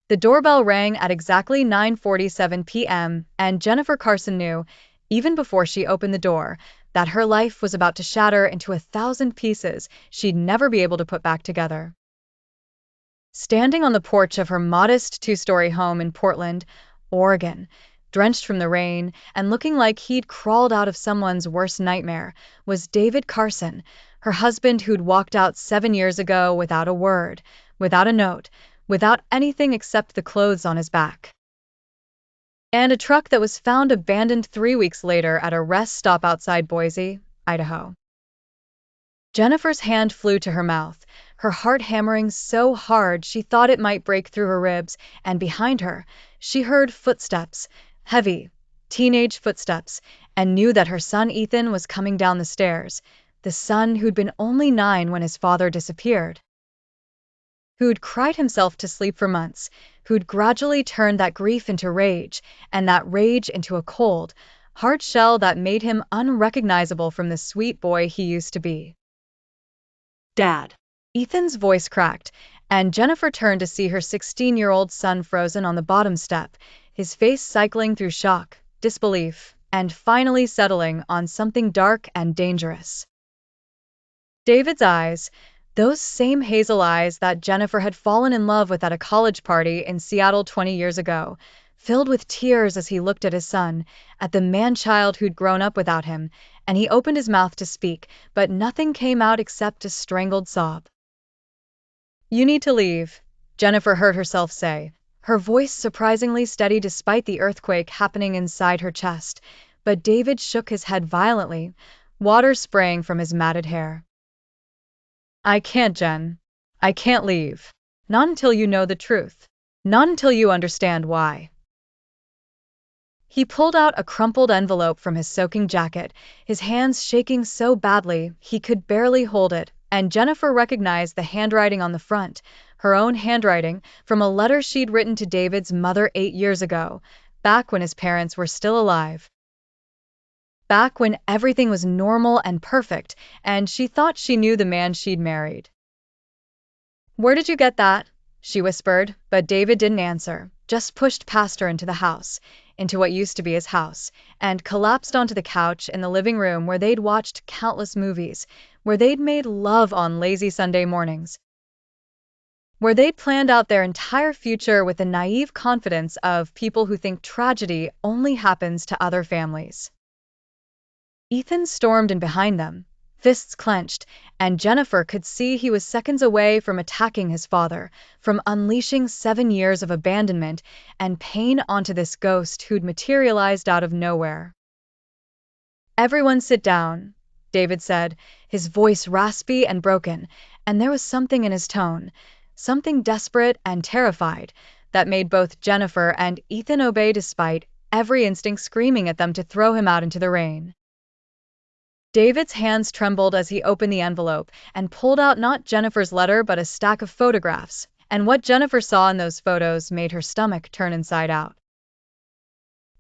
The doorbell rang at exactly 9:47 p.m., and Jennifer Carson knew, even before she opened the door, that her life was about to shatter into 1,000 pieces she'd never be able to put back together. Standing on the porch of her modest two-story home in Portland, Oregon, drenched from the rain and looking like he'd crawled out of someone's worst nightmare, was David Carson, her husband who'd walked out 7 years ago without a word, without a note, without anything except the clothes on his back. And a truck that was found abandoned 3 weeks later at a rest stop outside Boise, Idaho. Jennifer's hand flew to her mouth, her heart hammering so hard she thought it might break through her ribs, and behind her, she heard footsteps, heavy, teenage footsteps, and knew that her son Ethan was coming down the stairs, the son who'd been only 9 when his father disappeared. Who'd cried himself to sleep for months, who'd gradually turned that grief into rage, and that rage into a cold, hard shell that made him unrecognizable from the sweet boy he used to be. "Dad." Ethan's voice cracked, and Jennifer turned to see her 16-year-old son frozen on the bottom step, his face cycling through shock, disbelief, and finally settling on something dark and dangerous. David's eyes, those same hazel eyes that Jennifer had fallen in love with at a college party in Seattle 20 years ago, filled with tears as he looked at his son, at the man-child who'd grown up without him, and he opened his mouth to speak, but nothing came out except a strangled sob. "You need to leave," Jennifer heard herself say, her voice surprisingly steady despite the earthquake happening inside her chest, but David shook his head violently, water spraying from his matted hair. "I can't, Jen. I can't leave. Not until you know the truth. Not until you understand why." He pulled out a crumpled envelope from his soaking jacket, his hands shaking so badly he could barely hold it, and Jennifer recognized the handwriting on the front, her own handwriting, from a letter she'd written to David's mother 8 years ago, back when his parents were still alive. Back when everything was normal and perfect, and she thought she knew the man she'd married. "Where did you get that?" she whispered, but David didn't answer, just pushed past her into the house, into what used to be his house, and collapsed onto the couch in the living room where they'd watched countless movies, where they'd made love on lazy Sunday mornings, where they'd planned out their entire future with the naive confidence of people who think tragedy only happens to other families. Ethan stormed in behind them, fists clenched, and Jennifer could see he was seconds away from attacking his father, from unleashing 7 years of abandonment and pain onto this ghost who'd materialized out of nowhere. "Everyone sit down," David said, his voice raspy and broken, and there was something in his tone, something desperate and terrified, that made both Jennifer and Ethan obey despite every instinct screaming at them to throw him out into the rain. David's hands trembled as he opened the envelope and pulled out not Jennifer's letter but a stack of photographs, and what Jennifer saw in those photos made her stomach turn inside out.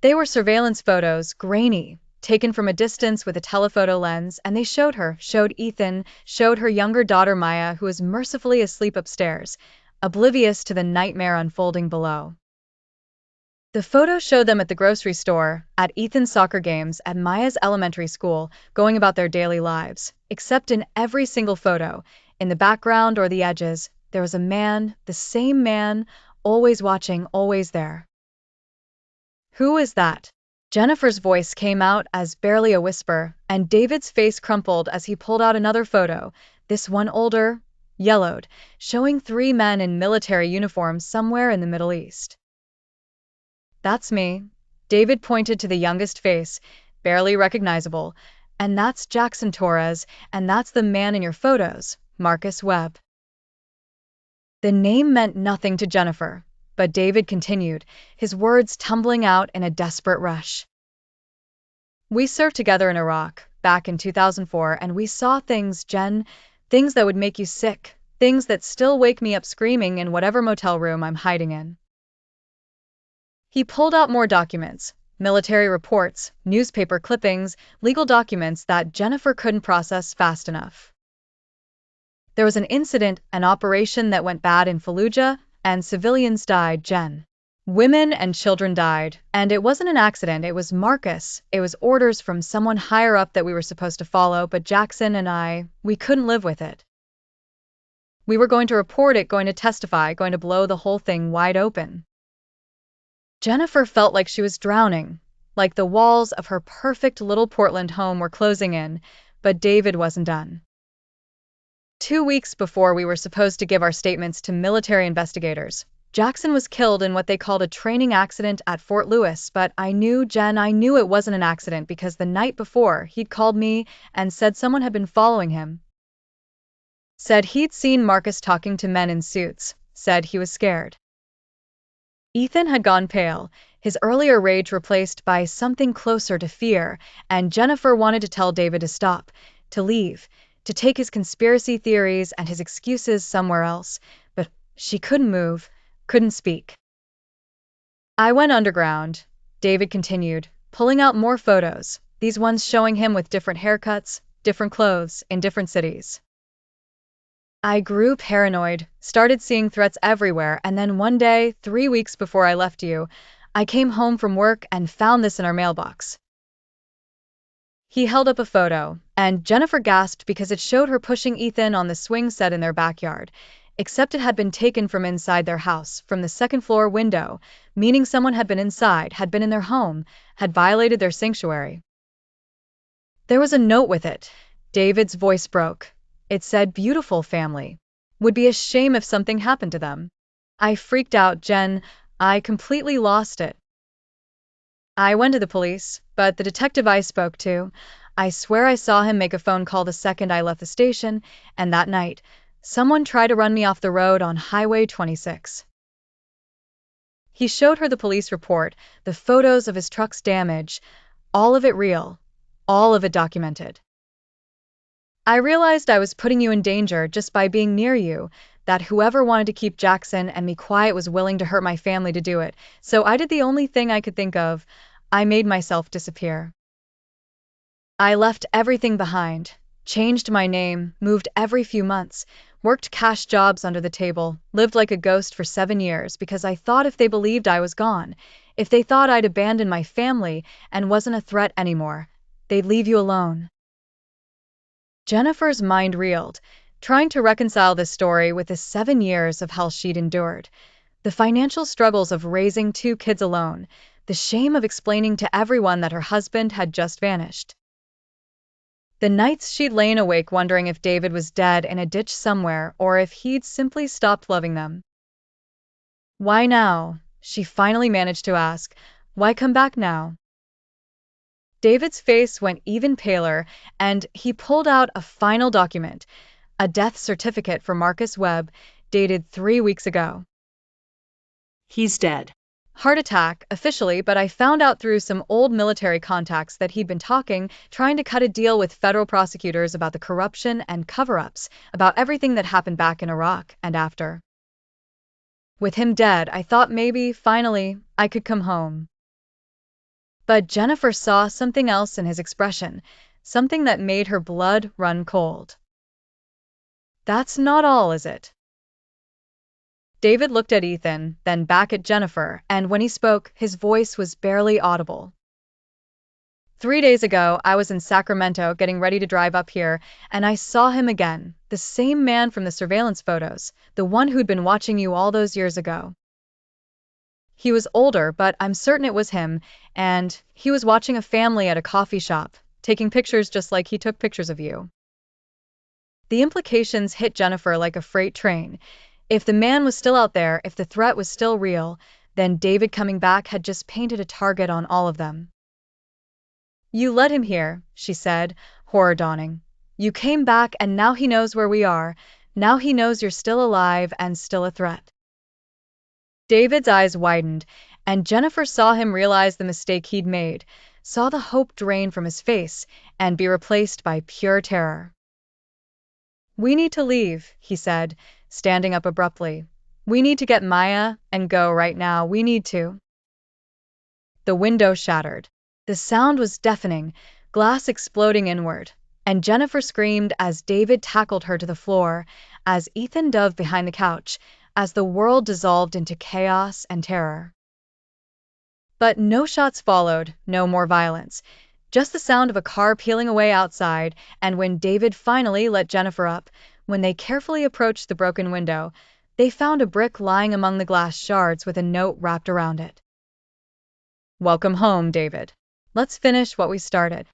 They were surveillance photos, grainy, taken from a distance with a telephoto lens, and they showed Ethan, showed her younger daughter Maya, who was mercifully asleep upstairs, oblivious to the nightmare unfolding below. The photos showed them at the grocery store, at Ethan's soccer games, at Maya's elementary school, going about their daily lives, except in every single photo, in the background or the edges, there was a man, the same man, always watching, always there. "Who is that?" Jennifer's voice came out as barely a whisper, and David's face crumpled as he pulled out another photo, this one older, yellowed, showing 3 men in military uniforms somewhere in the Middle East. "That's me." David pointed to the youngest face, barely recognizable, "and that's Jackson Torres, and that's the man in your photos, Marcus Webb." The name meant nothing to Jennifer, but David continued, his words tumbling out in a desperate rush. "We served together in Iraq, back in 2004, and we saw things, Jen, things that would make you sick, things that still wake me up screaming in whatever motel room I'm hiding in." He pulled out more documents, military reports, newspaper clippings, legal documents that Jennifer couldn't process fast enough. There was an incident, an operation that went bad in Fallujah, and civilians died, Jen. Women and children died, and it wasn't an accident, it was Marcus. It was orders from someone higher up that we were supposed to follow, but Jackson and we couldn't live with it. We were going to report it, going to testify, going to blow the whole thing wide open. Jennifer felt like she was drowning, like the walls of her perfect little Portland home were closing in, but David wasn't done. 2 weeks before we were supposed to give our statements to military investigators, Jackson was killed in what they called a training accident at Fort Lewis, but I knew it wasn't an accident because the night before, he'd called me and said someone had been following him. Said he'd seen Marcus talking to men in suits, said he was scared. Ethan had gone pale, his earlier rage replaced by something closer to fear, and Jennifer wanted to tell David to stop, to leave, to take his conspiracy theories and his excuses somewhere else, but she couldn't move. Couldn't speak. I went underground, David continued, pulling out more photos, these ones showing him with different haircuts, different clothes, in different cities. I grew paranoid, started seeing threats everywhere, and then one day, 3 weeks before I left you, I came home from work and found this in our mailbox. He held up a photo, and Jennifer gasped because it showed her pushing Ethan on the swing set in their backyard. Except it had been taken from inside their house, from the second-floor window, meaning someone had been inside, had been in their home, had violated their sanctuary. There was a note with it. David's voice broke. It said, "Beautiful family. Would be a shame if something happened to them." I freaked out, Jen. I completely lost it. I went to the police, but the detective I spoke to, I swear I saw him make a phone call the second I left the station, and that night, someone tried to run me off the road on Highway 26. He showed her the police report, the photos of his truck's damage, all of it real, all of it documented. I realized I was putting you in danger just by being near you, that whoever wanted to keep Jackson and me quiet was willing to hurt my family to do it, so I did the only thing I could think of. I made myself disappear. I left everything behind, changed my name, moved every few months, worked cash jobs under the table, lived like a ghost for 7 years because I thought if they believed I was gone, if they thought I'd abandoned my family and wasn't a threat anymore, they'd leave you alone. Jennifer's mind reeled, trying to reconcile this story with the 7 years of hell she'd endured, the financial struggles of raising 2 kids alone, the shame of explaining to everyone that her husband had just vanished. The nights she'd lain awake wondering if David was dead in a ditch somewhere or if he'd simply stopped loving them. Why now? She finally managed to ask. Why come back now? David's face went even paler, and he pulled out a final document, a death certificate for Marcus Webb, dated 3 weeks ago. He's dead. Heart attack, officially, but I found out through some old military contacts that he'd been trying to cut a deal with federal prosecutors about the corruption and cover-ups, about everything that happened back in Iraq and after. With him dead, I thought maybe, finally, I could come home. But Jennifer saw something else in his expression, something that made her blood run cold. That's not all, is it? David looked at Ethan, then back at Jennifer, and when he spoke, his voice was barely audible. 3 days ago, I was in Sacramento getting ready to drive up here, and I saw him again, the same man from the surveillance photos, the one who'd been watching you all those years ago. He was older, but I'm certain it was him, and he was watching a family at a coffee shop, taking pictures just like he took pictures of you. The implications hit Jennifer like a freight train. If the man was still out there, if the threat was still real, then David coming back had just painted a target on all of them. You led him here, she said, horror dawning. You came back and now he knows where we are, now he knows you're still alive and still a threat. David's eyes widened, and Jennifer saw him realize the mistake he'd made, saw the hope drain from his face and be replaced by pure terror. We need to leave, he said, standing up abruptly. We need to get Maya and go right now, we need to. The window shattered. The sound was deafening, glass exploding inward, and Jennifer screamed as David tackled her to the floor, as Ethan dove behind the couch, as the world dissolved into chaos and terror. But no shots followed, no more violence. Just the sound of a car peeling away outside, and when David finally let Jennifer up, when they carefully approached the broken window, they found a brick lying among the glass shards with a note wrapped around it. "Welcome home, David. Let's finish what we started."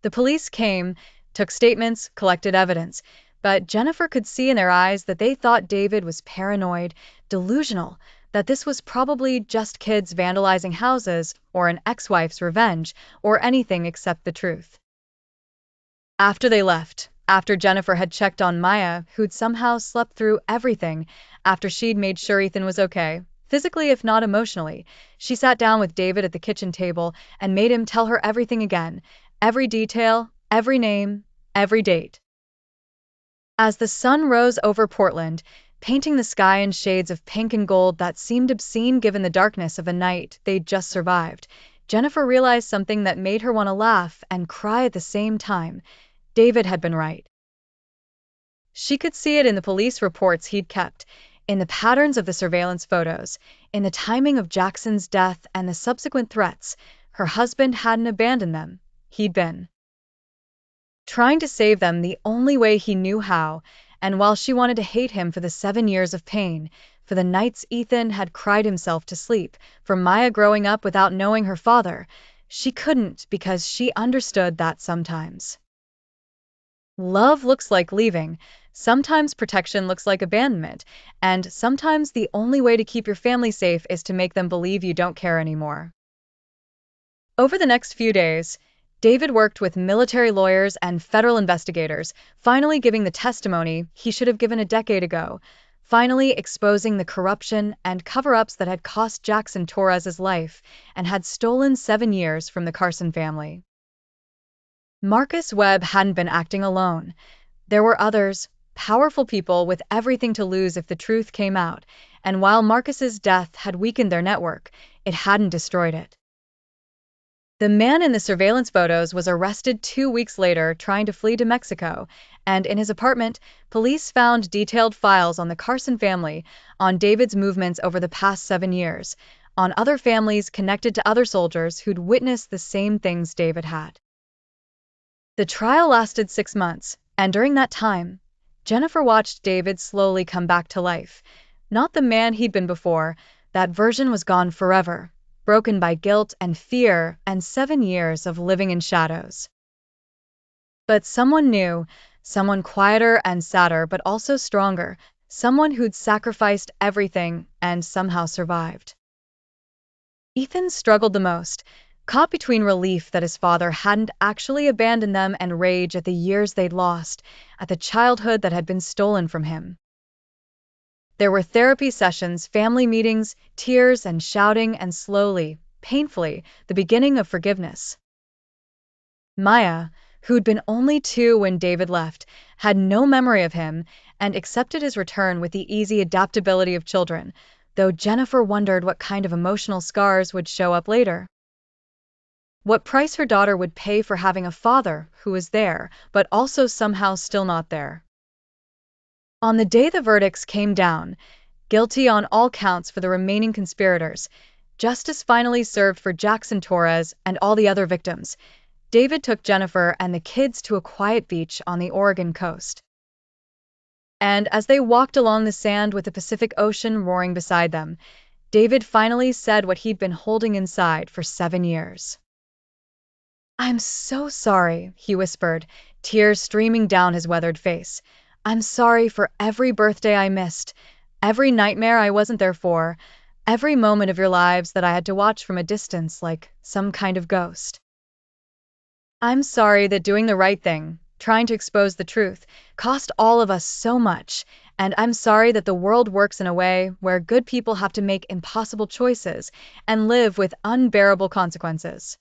The police came, took statements, collected evidence, but Jennifer could see in their eyes that they thought David was paranoid, delusional, that this was probably just kids vandalizing houses, or an ex-wife's revenge, or anything except the truth. After they left, after Jennifer had checked on Maya, who'd somehow slept through everything, after she'd made sure Ethan was okay, physically if not emotionally, she sat down with David at the kitchen table and made him tell her everything again, every detail, every name, every date. As the sun rose over Portland, painting the sky in shades of pink and gold that seemed obscene given the darkness of the night they'd just survived, Jennifer realized something that made her want to laugh and cry at the same time. David had been right. She could see it in the police reports he'd kept, in the patterns of the surveillance photos, in the timing of Jackson's death and the subsequent threats. Her husband hadn't abandoned them. He'd been trying to save them the only way he knew how, and while she wanted to hate him for the 7 years of pain, for the nights Ethan had cried himself to sleep, for Maya growing up without knowing her father, she couldn't because she understood that sometimes love looks like leaving, sometimes protection looks like abandonment, and sometimes the only way to keep your family safe is to make them believe you don't care anymore. Over the next few days, David worked with military lawyers and federal investigators, finally giving the testimony he should have given a decade ago, finally exposing the corruption and cover-ups that had cost Jackson Torres's life and had stolen 7 years from the Carson family. Marcus Webb hadn't been acting alone. There were others, powerful people with everything to lose if the truth came out, and while Marcus's death had weakened their network, it hadn't destroyed it. The man in the surveillance photos was arrested 2 weeks later trying to flee to Mexico, and in his apartment, police found detailed files on the Carson family, on David's movements over the past 7 years, on other families connected to other soldiers who'd witnessed the same things David had. The trial lasted 6 months, and during that time, Jennifer watched David slowly come back to life. Not the man he'd been before, that version was gone forever, broken by guilt and fear and 7 years of living in shadows. But someone new, someone quieter and sadder but also stronger, someone who'd sacrificed everything and somehow survived. Ethan struggled the most, caught between relief that his father hadn't actually abandoned them and rage at the years they'd lost, at the childhood that had been stolen from him. There were therapy sessions, family meetings, tears and shouting, and slowly, painfully, the beginning of forgiveness. Maya, who'd been only 2 when David left, had no memory of him and accepted his return with the easy adaptability of children, though Jennifer wondered what kind of emotional scars would show up later. What price her daughter would pay for having a father who was there, but also somehow still not there. On the day the verdicts came down, guilty on all counts for the remaining conspirators, justice finally served for Jackson Torres and all the other victims. David took Jennifer and the kids to a quiet beach on the Oregon coast. And as they walked along the sand with the Pacific Ocean roaring beside them, David finally said what he'd been holding inside for 7 years. "I'm so sorry," he whispered, tears streaming down his weathered face. "I'm sorry for every birthday I missed, every nightmare I wasn't there for, every moment of your lives that I had to watch from a distance like some kind of ghost. I'm sorry that doing the right thing, trying to expose the truth, cost all of us so much, and I'm sorry that the world works in a way where good people have to make impossible choices and live with unbearable consequences."